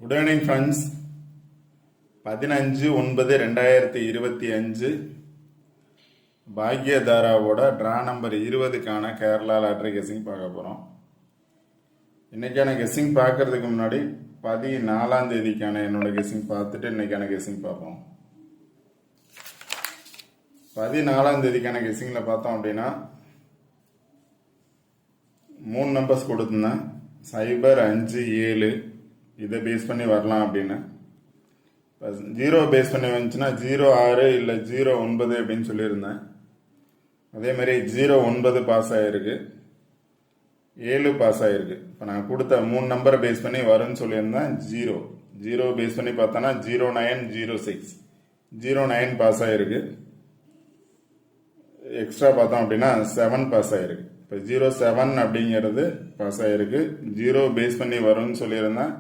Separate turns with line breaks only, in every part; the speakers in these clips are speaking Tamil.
Good evening friends. 15/9/2025 பாக்யதாராவோட ட்ரா நம்பர் 20க்கான கேரளா லாட்ரி கெஸ்ஸிங் பார்க்க போகிறோம். இன்றைக்கான கெஸ்ஸிங் பார்க்கறதுக்கு முன்னாடி 14ஆம் தேதிக்கான என்னோட கெஸ்ஸிங் பார்த்துட்டு இன்றைக்கான கெஸ்ஸிங் பார்ப்போம். 14ஆம் தேதிக்கான கெஸ்ஸிங்கில் பார்த்தோம் அப்படின்னா 3 நம்பர்ஸ் கொடுத்துருந்தேன். 0, 5, 7 இதை பேஸ் பண்ணி வரலாம் அப்படின்னு. 0 பேஸ் பண்ணி வந்துச்சுன்னா 06 இல்லை 09 அப்படின்னு சொல்லியிருந்தேன். அதே மாதிரி 09 பாஸ் ஆகிருக்கு, 7 பாஸ் ஆகிருக்கு. இப்போ நான் கொடுத்த 3 நம்பரை பேஸ் பண்ணி வரும்னு சொல்லியிருந்தேன். 0 பேஸ் பண்ணி பார்த்தோன்னா 09, 06, 09 பாஸ் ஆகிருக்கு. எக்ஸ்ட்ரா பார்த்தோம் அப்படின்னா 7 பாஸ் ஆகிருக்கு. இப்போ 07 அப்படிங்கிறது பாஸ் ஆகிருக்கு. 0 பேஸ் பண்ணி வரும்னு சொல்லியிருந்தேன்.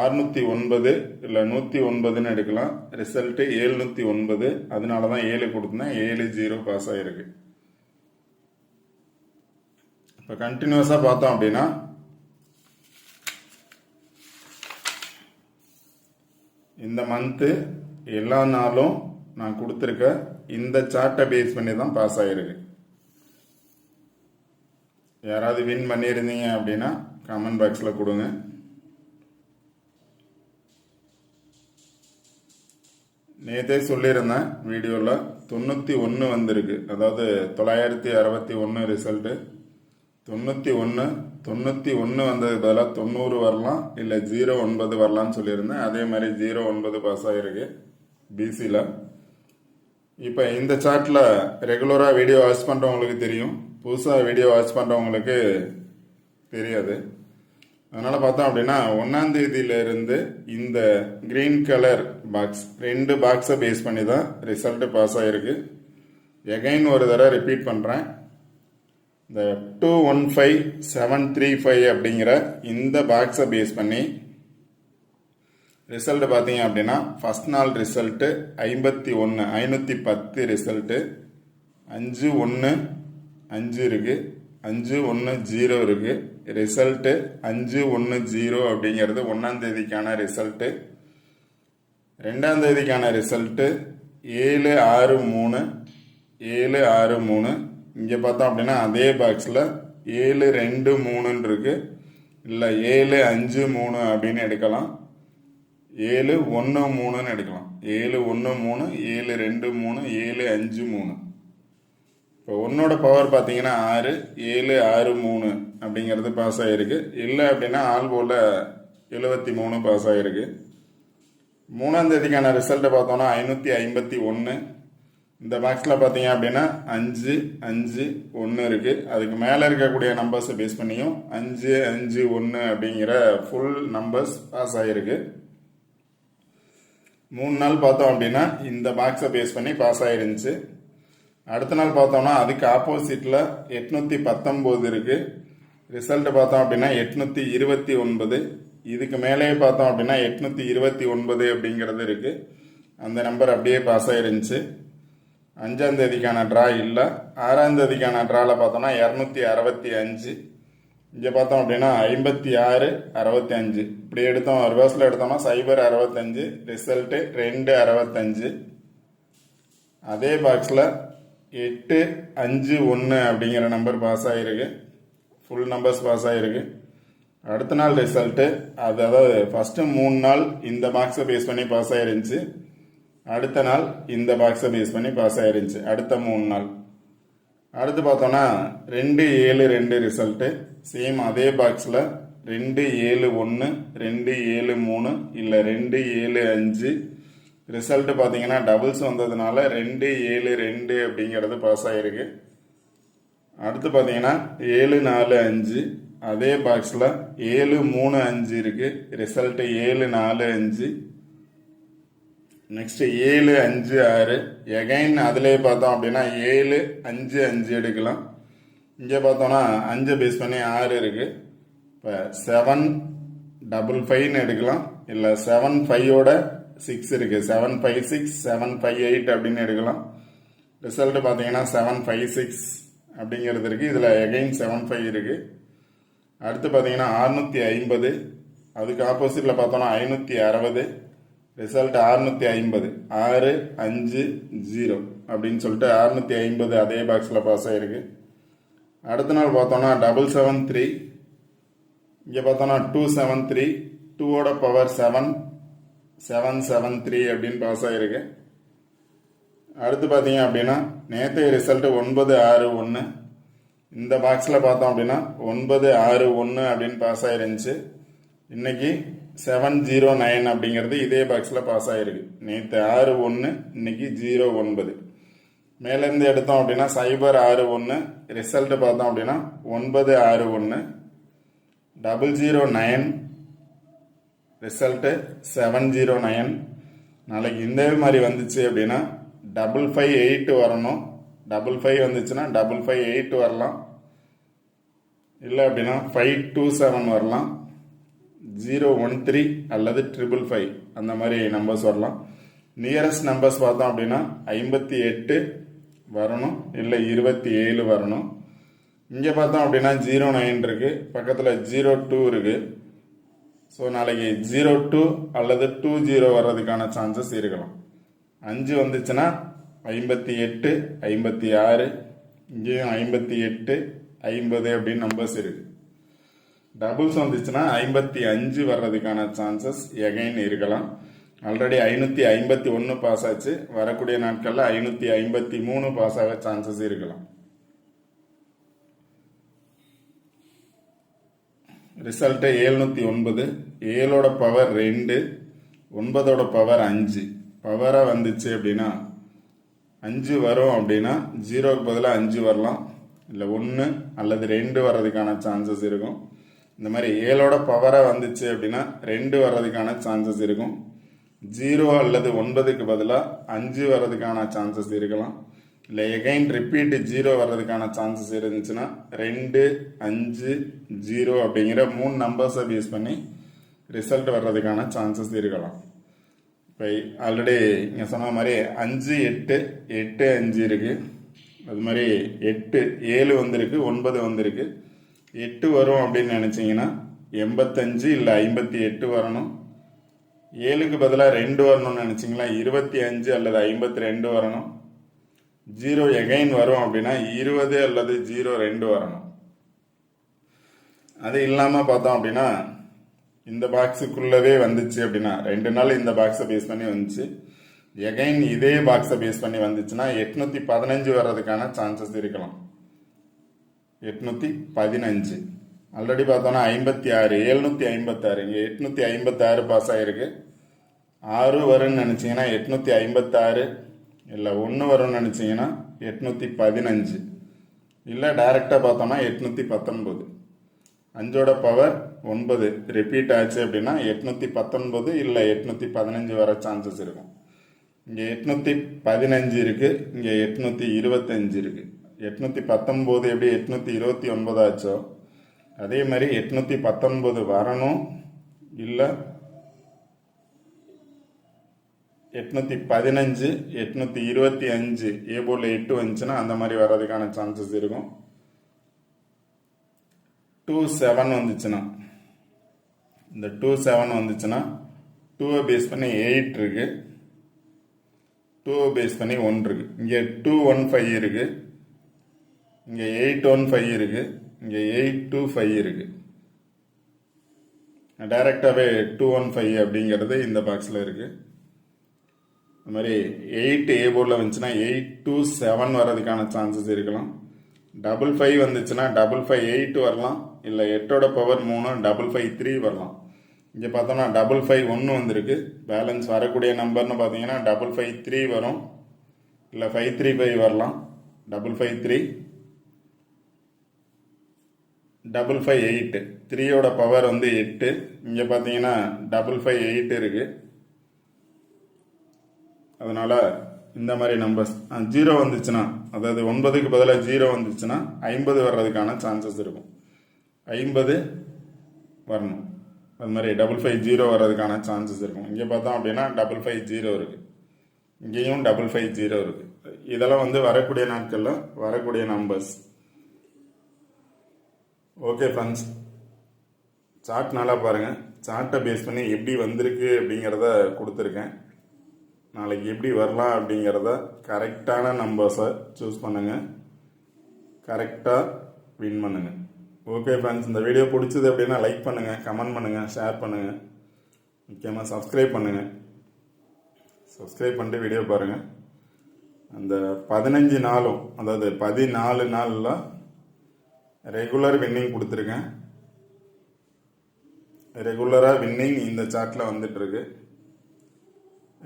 609 இல்லை 109ன்னு எடுக்கலாம். ரிசல்ட்டு 709, அதனால தான் 7 கொடுத்தேன். 7, 0 பாஸ் ஆகிருக்கு. இப்போ கண்டினியூஸாக பார்த்தோம் அப்படின்னா இந்த மந்த்து எல்லா நாளும் நான் கொடுத்துருக்க இந்த சார்ட்டை பேஸ் பண்ணி தான் பாஸ் ஆகிருக்கு. யாராவது வின் பண்ணியிருந்தீங்க அப்படின்னா கமெண்ட் பாக்ஸில் கொடுங்க. நேற்றே சொல்லியிருந்தேன் வீடியோவில் 91 வந்திருக்கு. அதாவது 961 ரிசல்ட்டு. 91 வந்தது பதிலாக 90 வரலாம், இல்லை 09 வரலான்னு சொல்லியிருந்தேன். அதே மாதிரி 09 பாஸ் ஆகிருக்கு பிசியில். இப்போ இந்த சார்ட்டில் ரெகுலராக வீடியோ வாட்ச் பண்ணுறவங்களுக்கு தெரியும், புதுசாக வீடியோ வாட்ச் பண்ணுறவங்களுக்கு தெரியாது. அதனால் பார்த்தோம் அப்படின்னா 1ஆம் தேதியிலிருந்து இந்த கிரீன் கலர் பாக்ஸ் 2 பாக்ஸை பேஸ் பண்ணி தான் ரிசல்ட்டு பாஸ் ஆகிருக்கு. எகைன் ஒரு தடவை ரிப்பீட் பண்ணுறேன். இந்த 215735 அப்படிங்கிற இந்த பாக்ஸை பேஸ் பண்ணி ரிசல்ட்டு பார்த்தீங்க அப்படின்னா ஃபஸ்ட் நாள் ரிசல்ட்டு 51, 510 ரிசல்ட்டு. 51 இருக்குது, 510 இருக்குது. ரிசல்ட்டு 510 அப்படிங்கிறது 1ஆம் தேதிக்கான ரிசல்ட்டு. 2ஆம் தேதிக்கான ரிசல்ட்டு 763. இங்கே பார்த்தோம் அப்படின்னா அதே பாக்ஸில் 723 இருக்கு, இல்லை 753 அப்படின்னு எடுக்கலாம். 713 எடுக்கலாம். 713, 723, 753. இப்போ ஒன்னோட பவர் பார்த்தீங்கன்னா 6, 763 அப்படிங்கிறது பாஸ் ஆகிருக்கு. இல்லை அப்படின்னா ஆல் போல 73 பாஸ் ஆகிருக்கு. 3ஆம் தேதிக்கான ரிசல்ட்டை பார்த்தோன்னா 551. இந்த பாக்ஸில் பார்த்தீங்க அப்படின்னா 5, 5, 1 இருக்குது. அதுக்கு மேலே இருக்கக்கூடிய நம்பர்ஸை பேஸ் பண்ணியும் 5, 5, 1 அப்படிங்கிற ஃபுல் நம்பர்ஸ் பாஸ் ஆகிருக்கு. 3 நாள் பார்த்தோம் அப்படின்னா இந்த பாக்ஸை பேஸ் பண்ணி பாஸ் ஆகிருந்துச்சு. அடுத்த நாள் பார்த்தோம்னா அதுக்கு ஆப்போசிட்டில் 819 இருக்குது. ரிசல்ட்டு பார்த்தோம் அப்படின்னா 829. இதுக்கு மேலேயே பார்த்தோம் அப்படின்னா 829 அப்படிங்கிறது இருக்குது. அந்த நம்பர் அப்படியே பாஸ் ஆகிருந்துச்சு. 5ஆம் தேதிக்கான ட்ரா இல்லை. 6ஆம் தேதிக்கான ட்ராவில் பார்த்தோம்னா 265. இங்கே பார்த்தோம் அப்படின்னா 56, 65 இப்படி எடுத்தோம். ரிவர்ஸில் எடுத்தோம்னா 065, ரிசல்ட்டு 265. அதே பாக்ஸில் 851 அப்படிங்கிற நம்பர் பாஸ் ஆகிருக்கு. ஃபுல் நம்பர்ஸ் பாஸ் ஆகிருக்கு. அடுத்த நாள் ரிசல்ட்டு அதாவது ஃபஸ்ட்டு 3 நாள் இந்த பாக்ஸை பேஸ் பண்ணி பாஸ் ஆகிருந்துச்சு. அடுத்த நாள் இந்த பாக்ஸை பேஸ் பண்ணி பாஸ் ஆகிருந்துச்சு. அடுத்த 3 நாள். அடுத்து பார்த்தோன்னா 272 ரிசல்ட்டு. சேம் அதே பாக்ஸில் 271, 273, இல்லை 275. ரிசல்ட்டு பார்த்தீங்கன்னா டபுள்ஸ் வந்ததுனால 272 அப்படிங்கிறது பாஸ் ஆகிருக்கு. அடுத்து பார்த்தீங்கன்னா 745. அதே பாக்ஸில் 735 இருக்குது. ரிசல்ட்டு 745. நெக்ஸ்ட்டு 756. எகைன் அதிலே பார்த்தோம் அப்படின்னா 755 எடுக்கலாம். இங்கே பார்த்தோன்னா 5 பேஸ் பண்ணி 6 இருக்குது. இப்போ 755ன்னு எடுக்கலாம், இல்லை 75ஓட 6 இருக்குது. 756, 758 அப்படின்னு எடுக்கலாம். ரிசல்ட்டு பார்த்தீங்கன்னா 756 அப்படிங்கிறது இருக்குது. இதில் எகைன் 75 இருக்குது. அடுத்து பார்த்தீங்கன்னா 650, அதுக்கு ஆப்போசிட்டில் பார்த்தோன்னா 560, ரிசல்ட் 650, 6 5 0 அப்படின்னு சொல்லிட்டு 650 அதே பாக்ஸில் பாஸ் ஆகிருக்கு. அடுத்த நாள் பார்த்தோன்னா 773, இங்கே பார்த்தோன்னா 273, 2ஓட பவர் 7 773 அப்படின்னு பாஸ் ஆகிருக்கு. அடுத்து பார்த்தீங்க அப்படின்னா நேற்றைய ரிசல்ட் 961, இந்த பாக்ஸில் பார்த்தோம் அப்படின்னா 961 அப்படின்னு பாஸ் ஆயிருந்துச்சு. இன்னைக்கு 709 அப்படிங்கிறது இதே பாக்ஸில் பாஸ் ஆகிருக்கு. நேற்று 61, இன்னைக்கு 09. மேலேருந்து எடுத்தோம் அப்படின்னா 061, ரிசல்ட் பார்த்தோம் அப்படின்னா 961, 009, ரிசல்ட்டு 709. நாளைக்கு இந்த மாதிரி வந்துச்சு அப்படின்னா 558 வரணும். 55 வந்துச்சுன்னா 558 வரலாம், இல்லை அப்படின்னா 527 வரலாம், 013 அல்லது 555 அந்த மாதிரி நம்பர்ஸ் வரலாம். நியரஸ்ட் நம்பர்ஸ் பார்த்தோம் அப்படின்னா 58 வரணும், இல்லை 27 வரணும். இங்கே பார்த்தோம் அப்படின்னா 09 இருக்கு, பக்கத்தில் 02 இருக்கு. ஸோ நாளைக்கு 02 அல்லது 20 வர்றதுக்கான சான்சஸ் இருக்கலாம். 5 வந்துச்சுன்னா 58 56, இங்கேயும் 58 50 அப்படின்னு நம்பர்ஸ் இருக்கு. டபுள்ஸ் வந்துச்சுன்னா 55 வர்றதுக்கான சான்சஸ் எகைன் இருக்கலாம். ஆல்ரெடி 551 பாஸ் ஆச்சு, வரக்கூடிய நாட்களில் 553 பாஸ் ஆக சான்சஸ் இருக்கலாம். ரிசல்ட்டு 709, 7ஓட பவர் 2, 9ஓட பவர் 5. பவராக வந்துச்சு அப்படின்னா 5 வரும் அப்படின்னா 0க்கு பதிலாக 5 வரலாம், இல்லை 1 அல்லது 2 வர்றதுக்கான சான்சஸ் இருக்கும். இந்த மாதிரி 7ஓட பவராக வந்துச்சு அப்படின்னா 2 வர்றதுக்கான சான்சஸ் இருக்கும். 0 அல்லது 9க்கு பதிலாக 5 வர்றதுக்கான சான்சஸ் இருக்கலாம், இல்லை எகைன் ரிப்பீட் 0 வர்றதுக்கான சான்சஸ் இருந்துச்சுன்னா 2 5 0 அப்படிங்கிற 3 நம்பர்ஸை பேஸ் பண்ணி ரிசல்ட் வர்றதுக்கான சான்சஸ் இருக்கலாம். இப்போ ஆல்ரெடி இங்கே சொன்ன மாதிரி 5 8 8 5 இருக்கு, அது மாதிரி 8 7 வந்திருக்கு, 9 வந்திருக்கு. 8 வரும் அப்படின்னு நினச்சிங்கன்னா 85 இல்லை 58 வரணும். 7க்கு பதிலாக 2 வரணும்னு நினச்சிங்களா 25 அல்லது 52 வரணும். 0 எகைன் வரும் அப்படின்னா 20 அல்லது 02 வரணும். அது இல்லாமல் பார்த்தோம் அப்படின்னா இந்த பாக்ஸுக்குள்ளவே வந்துச்சு அப்படின்னா 2 நாள் இந்த பாக்ஸை பேஸ் பண்ணி வந்துச்சு, எகைன் இதே பாக்ஸை பேஸ் பண்ணி வந்துச்சுன்னா 815 வர்றதுக்கான சான்சஸ் இருக்கலாம். 815 ஆல்ரெடி பார்த்தோன்னா 56 756, இங்கே 856 பாஸ் ஆகிருக்கு. 6 வரும்னு நினச்சிங்கன்னா 856, இல்லை 1 வரும்னு நினச்சிங்கன்னா 815, இல்லை டைரெக்டாக பார்த்தோம்னா 819. 5ஓட பவர் 9 ரிப்பீட் ஆச்சு அப்படின்னா 819 இல்லை 815 வர சான்சஸ் இருக்கும். இங்கே 815 இருக்கு, இங்கே 825 இருக்கு. 819 எப்படி 829 ஆச்சோ அதே மாதிரி 819 வரணும், இல்லை 815 825 ஏ போர்டில் 8 வந்துச்சுன்னா அந்த மாதிரி வர்றதுக்கான சான்சஸ் இருக்கும். 27 வந்துச்சுன்னா, இந்த 27 வந்துச்சுன்னா 2 பேஸ் பண்ணி 8 இருக்கு, 2 பேஸ் பண்ணி 1 இருக்கு. இங்கே 215 இருக்கு, இங்கே 815 இருக்கு, இங்கே 825 இருக்கு. டைரக்டாகவே 215 அப்படிங்கிறது இந்த பாக்ஸில் இருக்கு. அது மாதிரி 8 ஏ போர்டில் வந்துச்சுன்னா 827 வர்றதுக்கான சான்சஸ் இருக்கலாம். 55 வந்துச்சுன்னா 558 வரலாம், இல்லை 8ஓட பவர் 3 553 வரலாம். இங்கே பார்த்தோம்னா 551 வந்திருக்கு. பேலன்ஸ் வரக்கூடிய நம்பர்னு பார்த்தீங்கன்னா 553 வரும், இல்லை 535 வரலாம். 553 558, 3ஓட பவர் 8. இங்கே பார்த்தீங்கன்னா 558 இருக்கு. அதனால இந்த மாதிரி நம்பர்ஸ் 0 வந்துச்சுன்னா, அதாவது 9க்கு பதிலாக 0 வந்துச்சுன்னா 50 வர்றதுக்கான சான்சஸ் இருக்கும். 50 வரணும். அது மாதிரி 550 வர்றதுக்கான சான்சஸ் இருக்கும். இங்கே பார்த்தோம் அப்படின்னா 550 இருக்கு, இங்கேயும் 550 இருக்கு. இதெல்லாம் வரக்கூடிய நாட்களில் வரக்கூடிய நம்பர்ஸ். ஓகே ஃப்ரெண்ட்ஸ், சார்ட் நல்லா பாருங்கள். சார்ட்டை பேஸ் பண்ணி எப்படி வந்திருக்கு அப்படிங்கிறத கொடுத்துருக்கேன். நாளைக்கு எப்படி வரலாம் அப்படிங்கிறத கரெக்டான நம்பர்ஸை சூஸ் பண்ணுங்கள், கரெக்டாக வின் பண்ணுங்கள். ஓகே ஃப்ரெண்ட்ஸ், இந்த வீடியோ பிடிச்சது அப்படின்னா லைக் பண்ணுங்கள், கமெண்ட் பண்ணுங்கள், ஷேர் பண்ணுங்கள், முக்கியமாக சப்ஸ்கிரைப் பண்ணுங்கள். சப்ஸ்கிரைப் பண்ணிட்டு வீடியோ பாருங்கள். அந்த 15 நாளும், அதாவது 14 நாளில் ரெகுலர் வின்னிங் கொடுத்துருக்கேன். ரெகுலராக வின்னிங் இந்த சார்ட்டில் வந்துட்டுருக்கு.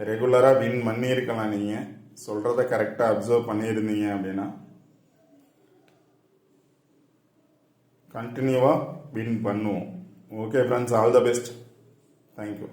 ரெகுலராக வின் பண்ணியிருக்கலாம். நீங்கள் சொல்கிறத கரெக்டாக அப்சர்வ் பண்ணியிருந்தீங்க அப்படின்னா கண்டினியூவாக வின் பண்ணுவோம். Okay friends, all the best. Thank you.